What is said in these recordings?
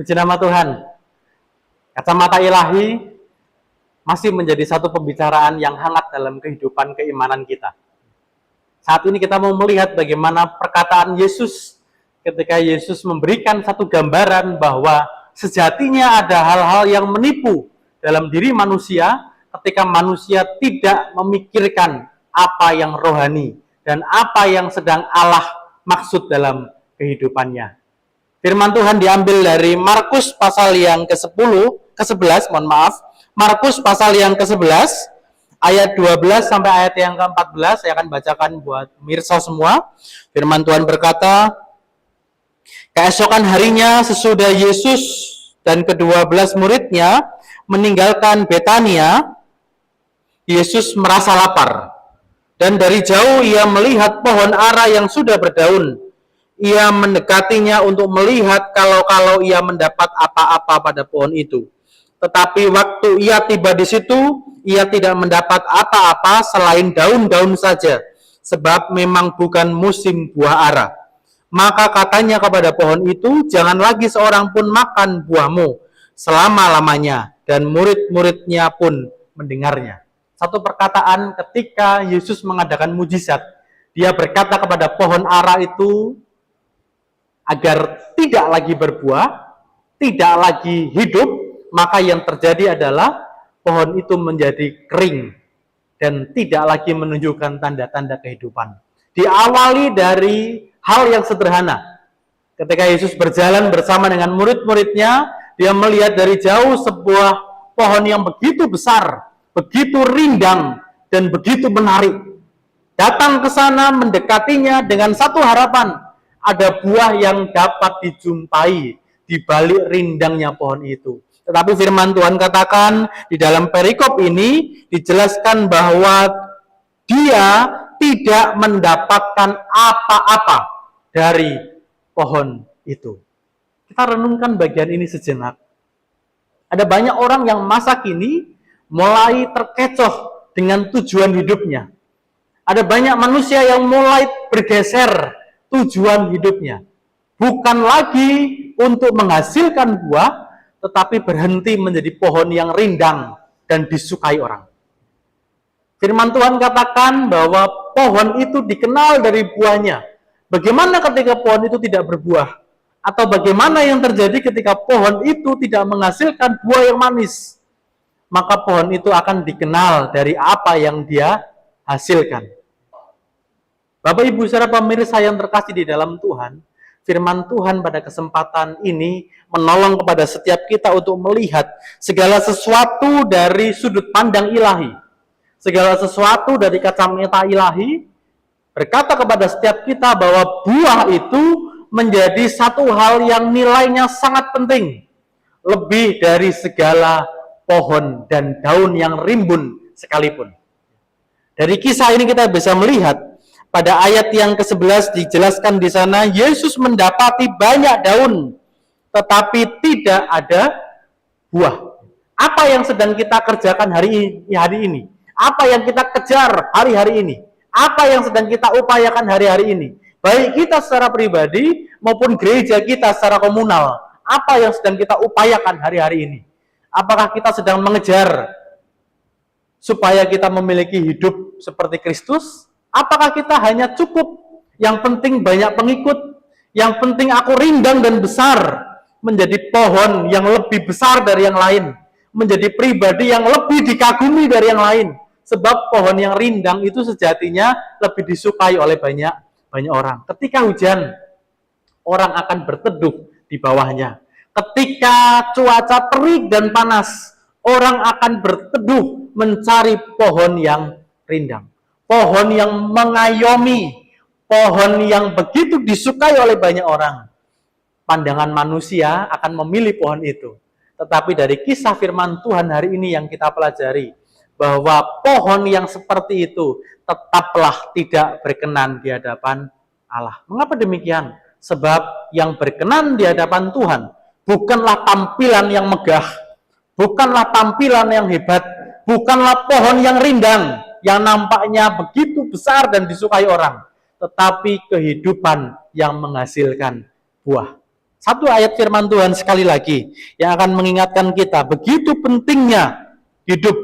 Puji nama Tuhan. Kacamata ilahi masih menjadi satu pembicaraan yang hangat dalam kehidupan keimanan kita. Saat ini kita mau melihat bagaimana perkataan Yesus ketika Yesus memberikan satu gambaran bahwa sejatinya ada hal-hal yang menipu dalam diri manusia ketika manusia tidak memikirkan apa yang rohani dan apa yang sedang Allah maksud dalam kehidupannya. Firman Tuhan diambil dari Markus pasal yang ke-11, Markus pasal yang ke-11, ayat 12 sampai ayat yang ke-14, saya akan bacakan buat pemirsa semua. Firman Tuhan berkata, keesokan harinya sesudah Yesus dan ke-12 muridnya meninggalkan Betania, Yesus merasa lapar. Dan dari jauh ia melihat pohon ara yang sudah berdaun. Ia mendekatinya untuk melihat kalau ia mendapat apa-apa pada pohon itu. Tetapi waktu ia tiba di situ, ia tidak mendapat apa-apa selain daun-daun saja, sebab memang bukan musim buah ara. Maka katanya kepada pohon itu, jangan lagi seorang pun makan buahmu selama-lamanya. Dan murid-muridnya pun mendengarnya. Satu perkataan ketika Yesus mengadakan mujizat, dia berkata kepada pohon ara itu, agar tidak lagi berbuah, tidak lagi hidup, maka yang terjadi adalah pohon itu menjadi kering dan tidak lagi menunjukkan tanda-tanda kehidupan. Diawali dari hal yang sederhana. Ketika Yesus berjalan bersama dengan murid-muridnya, dia melihat dari jauh sebuah pohon yang begitu besar, begitu rindang, dan begitu menarik. Datang ke sana, mendekatinya dengan satu harapan, ada buah yang dapat dijumpai di balik rindangnya pohon itu. Tetapi firman Tuhan katakan di dalam perikop ini dijelaskan bahwa dia tidak mendapatkan apa-apa dari pohon itu. Kita renungkan bagian ini sejenak. Ada banyak orang yang masa kini mulai terkecoh dengan tujuan hidupnya. Ada banyak manusia yang mulai bergeser tujuan hidupnya. Bukan lagi untuk menghasilkan buah, tetapi berhenti menjadi pohon yang rindang dan disukai orang. Firman Tuhan katakan bahwa pohon itu dikenal dari buahnya. Bagaimana ketika pohon itu tidak berbuah? Atau bagaimana yang terjadi ketika pohon itu tidak menghasilkan buah yang manis? Maka pohon itu akan dikenal dari apa yang dia hasilkan. Bapak Ibu saudara pemirsa yang terkasih di dalam Tuhan, firman Tuhan pada kesempatan ini menolong kepada setiap kita untuk melihat segala sesuatu dari sudut pandang ilahi. Segala sesuatu dari kacamata ilahi berkata kepada setiap kita bahwa buah itu menjadi satu hal yang nilainya sangat penting. Lebih dari segala pohon dan daun yang rimbun sekalipun. Dari kisah ini kita bisa melihat pada ayat yang ke-11 dijelaskan di sana, Yesus mendapati banyak daun, tetapi tidak ada buah. Apa yang sedang kita kerjakan hari ini? Apa yang kita kejar hari-hari ini? Apa yang sedang kita upayakan hari-hari ini? Baik kita secara pribadi maupun gereja kita secara komunal. Apa yang sedang kita upayakan hari-hari ini? Apakah kita sedang mengejar supaya kita memiliki hidup seperti Kristus? Apakah kita hanya cukup, yang penting banyak pengikut, yang penting aku rindang dan besar, menjadi pohon yang lebih besar dari yang lain, menjadi pribadi yang lebih dikagumi dari yang lain, sebab pohon yang rindang itu sejatinya lebih disukai oleh banyak orang. Ketika hujan, orang akan berteduh di bawahnya. Ketika cuaca terik dan panas, orang akan berteduh mencari pohon yang rindang. Pohon yang mengayomi, pohon yang begitu disukai oleh banyak orang. Pandangan manusia akan memilih pohon itu. Tetapi dari kisah firman Tuhan hari ini yang kita pelajari, bahwa pohon yang seperti itu tetaplah tidak berkenan di hadapan Allah. Mengapa demikian? Sebab yang berkenan di hadapan Tuhan bukanlah tampilan yang megah, bukanlah tampilan yang hebat, bukanlah pohon yang rindang, yang nampaknya begitu besar dan disukai orang, tetapi kehidupan yang menghasilkan buah. Satu ayat firman Tuhan sekali lagi yang akan mengingatkan kita begitu pentingnya hidup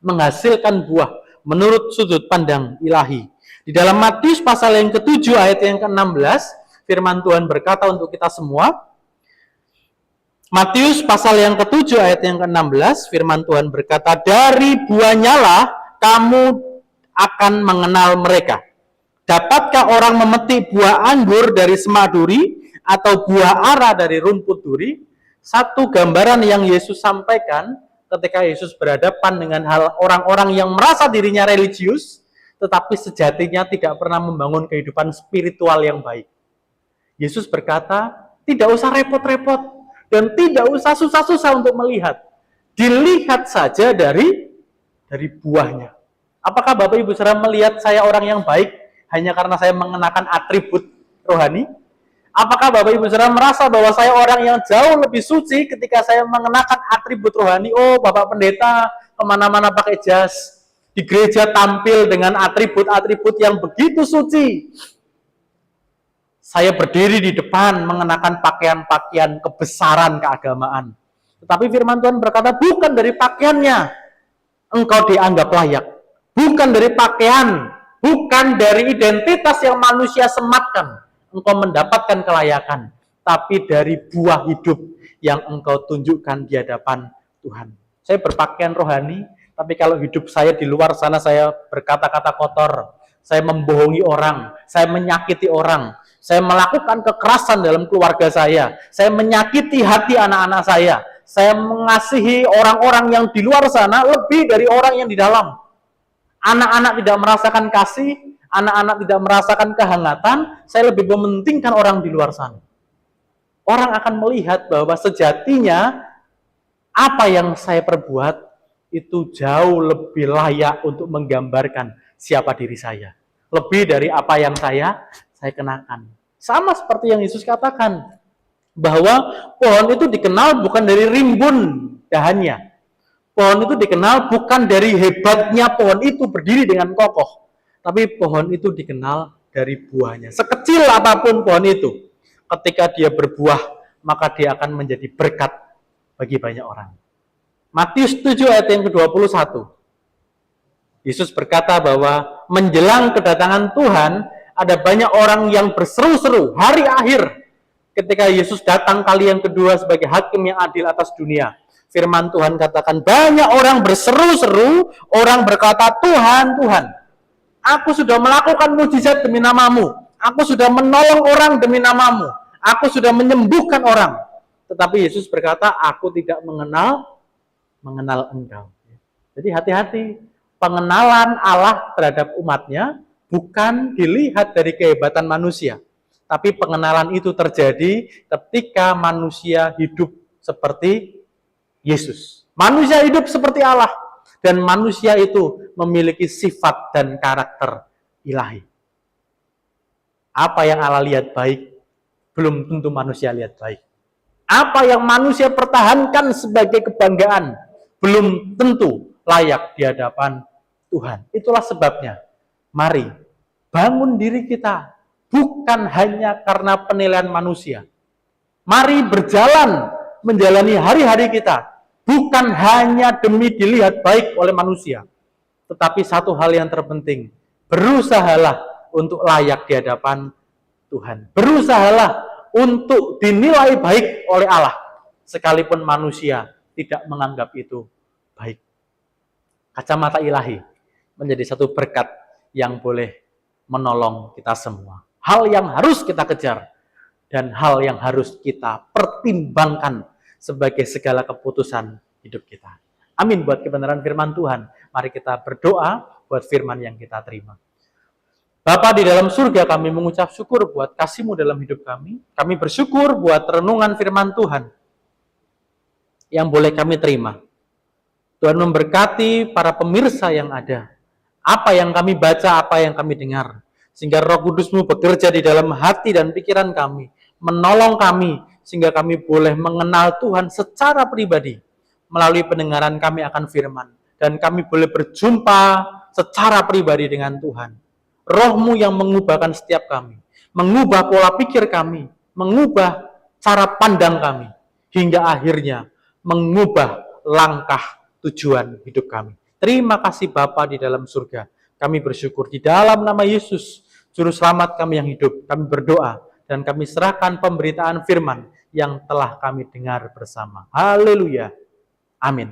menghasilkan buah menurut sudut pandang ilahi. Di dalam Matius pasal yang ke-7 ayat yang ke-16, firman Tuhan berkata untuk kita semua. Matius pasal yang ke-7 ayat yang ke-16, firman Tuhan berkata, dari buahnya lah kamu akan mengenal mereka. Dapatkah orang memetik buah anggur dari semak duri atau buah ara dari rumput duri? Satu gambaran yang Yesus sampaikan ketika Yesus berhadapan dengan hal orang-orang yang merasa dirinya religius, tetapi sejatinya tidak pernah membangun kehidupan spiritual yang baik. Yesus berkata, tidak usah repot-repot dan tidak usah susah-susah untuk melihat. Dilihat saja dari buahnya. Apakah Bapak Ibu Saudara melihat saya orang yang baik hanya karena saya mengenakan atribut rohani? Apakah Bapak Ibu Saudara merasa bahwa saya orang yang jauh lebih suci ketika saya mengenakan atribut rohani? Oh, Bapak Pendeta kemana-mana pakai jas, di gereja tampil dengan atribut-atribut yang begitu suci. Saya berdiri di depan mengenakan pakaian-pakaian kebesaran keagamaan. Tetapi firman Tuhan berkata, bukan dari pakaiannya engkau dianggap layak. Bukan dari pakaian, bukan dari identitas yang manusia sematkan engkau mendapatkan kelayakan, tapi dari buah hidup yang engkau tunjukkan di hadapan Tuhan. Saya berpakaian rohani, tapi kalau hidup saya di luar sana saya berkata-kata kotor, saya membohongi orang, saya menyakiti orang, saya melakukan kekerasan dalam keluarga saya menyakiti hati anak-anak saya mengasihi orang-orang yang di luar sana lebih dari orang yang di dalam. Anak-anak tidak merasakan kasih, anak-anak tidak merasakan kehangatan, saya lebih mementingkan orang di luar sana. Orang akan melihat bahwa sejatinya apa yang saya perbuat itu jauh lebih layak untuk menggambarkan siapa diri saya. Lebih dari apa yang saya kenakan. Sama seperti yang Yesus katakan, bahwa pohon itu dikenal bukan dari rimbun dahannya. Pohon itu dikenal bukan dari hebatnya pohon itu berdiri dengan kokoh, tapi pohon itu dikenal dari buahnya. Sekecil apapun pohon itu, ketika dia berbuah, maka dia akan menjadi berkat bagi banyak orang. Matius 7 ayat yang ke-21. Yesus berkata bahwa menjelang kedatangan Tuhan, ada banyak orang yang berseru-seru hari akhir ketika Yesus datang kali yang kedua sebagai hakim yang adil atas dunia. Firman Tuhan katakan, banyak orang berseru-seru, orang berkata, Tuhan, Tuhan, aku sudah melakukan mujizat demi namamu, aku sudah menolong orang demi namamu, aku sudah menyembuhkan orang. Tetapi Yesus berkata, aku tidak mengenal engkau. Jadi hati-hati, pengenalan Allah terhadap umatnya bukan dilihat dari kehebatan manusia, tapi pengenalan itu terjadi ketika manusia hidup seperti Yesus. Manusia hidup seperti Allah, dan manusia itu memiliki sifat dan karakter ilahi. Apa yang Allah lihat baik, belum tentu manusia lihat baik. Apa yang manusia pertahankan sebagai kebanggaan, belum tentu layak di hadapan Tuhan. Itulah sebabnya, mari bangun diri kita, bukan hanya karena penilaian manusia. Mari berjalan menjalani hari-hari kita, bukan hanya demi dilihat baik oleh manusia, tetapi satu hal yang terpenting, berusahalah untuk layak di hadapan Tuhan. Berusahalah untuk dinilai baik oleh Allah, sekalipun manusia tidak menganggap itu baik. Kacamata ilahi menjadi satu berkat yang boleh menolong kita semua. Hal yang harus kita kejar dan hal yang harus kita pertimbangkan sebagai segala keputusan hidup kita. Amin buat kebenaran firman Tuhan. Mari kita berdoa buat firman yang kita terima. Bapa di dalam surga, kami mengucap syukur buat kasih-Mu dalam hidup kami. Kami bersyukur buat renungan firman Tuhan yang boleh kami terima. Tuhan memberkati para pemirsa yang ada. Apa yang kami baca, apa yang kami dengar, sehingga Roh Kudus-Mu bekerja di dalam hati dan pikiran kami, menolong kami, sehingga kami boleh mengenal Tuhan secara pribadi, melalui pendengaran kami akan firman, dan kami boleh berjumpa secara pribadi dengan Tuhan. Roh-Mu yang mengubahkan setiap kami, mengubah pola pikir kami, mengubah cara pandang kami, hingga akhirnya mengubah langkah tujuan hidup kami. Terima kasih Bapa di dalam surga. Kami bersyukur di dalam nama Yesus, Juru Selamat kami yang hidup. Kami berdoa dan kami serahkan pemberitaan firman yang telah kami dengar bersama. Haleluya. Amin.